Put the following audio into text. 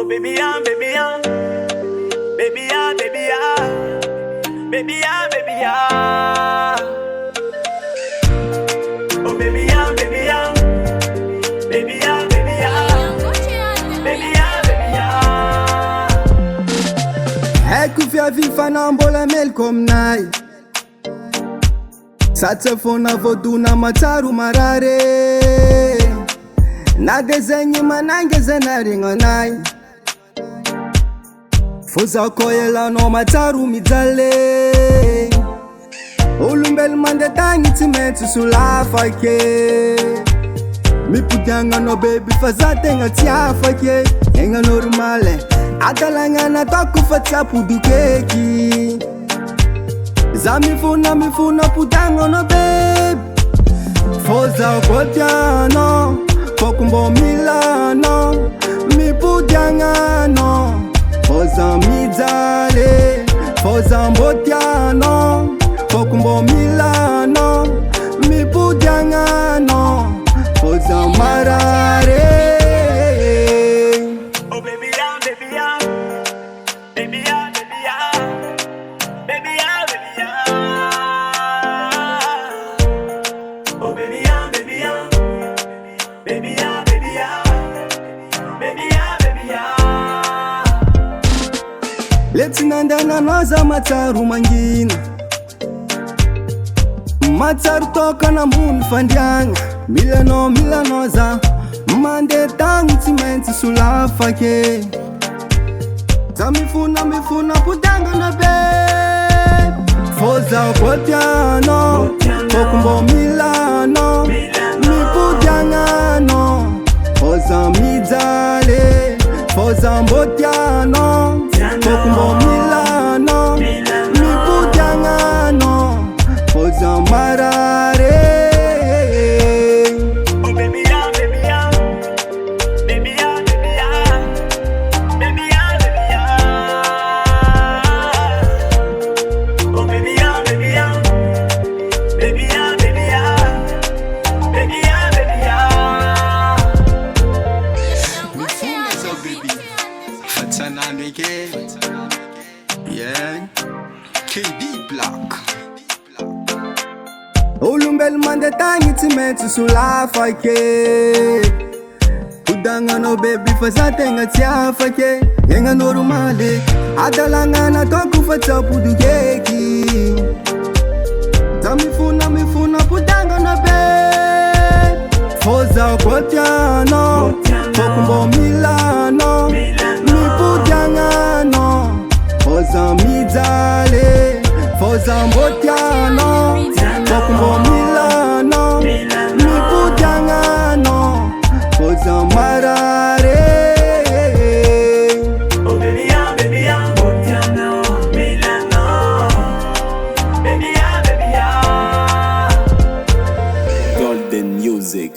Oh baby yeah, baby yeah, baby yeah, baby yeah, baby yeah, baby yeah. Oh baby yeah, baby yeah, baby yeah, baby yeah, baby yeah, baby yeah. Haiko fiavifanao mbola meloko aminay, satria fona voadona matsaro marare. Na de zegny mananga zanarigna anay, fô zaho koa ialanao matsaro mijaly. Olombelo mandeha tagny tsy maintsy solafake, mipodiagna anao baby fa za tegna tsy afake. Egna normale adalagna nataoko fa tsy apodokeky. Za mifona podiagna anao baby, fô zaho koa tianao. Foko mbô milanao, mipodiagna anao, fô za mijaly, fô za mbô tianao. Foko mbô milanao, mipodiagna anao, fô za marare. Oh baby yeah, baby yeah, baby yeah, baby yeah, baby yeah, baby yeah. Oh baby yeah, baby yeah, baby yeah, baby yeah, baby yeah, baby yeah. Letsy nandehananao za matsaro mangina, matsaro tokana ambony fandriagna. Milanao za mandeha tagny tsy maintsy solafake. Za mifona podiagnana be, fô zaho koa tianao. Foko mbô milanao, mipodiagna anao, fô za mijaly, fô za mbô tianao. Foko mbô milanao, mipodiagna anao, fô za marare. Oh baby yeah, baby yeah, baby yeah, baby yeah, baby yeah, baby yeah. Oh baby yeah, baby yeah, baby yeah, baby yeah, baby yeah, baby yeah. Mifunga za baby, fatsanano eke, yeah, KD Block. Olombelo mandeha tagny tsy maintsy solafake, podagna anao baby fa za tegna tsy afake. Egna normale adalagna nataoko fa tsy apodokeky. Za mifona podiagnana be, fô zaho koa tianao. Foko mbô milanao, mipodiagna anao, fô za mijaly, fô za mbô tianao. Foko mbô milanao, mipodiagna anao, fô za marare. Oh baby yeah, baby yeah, Botiano, Milano, baby yeah, baby yeah. Golden Music.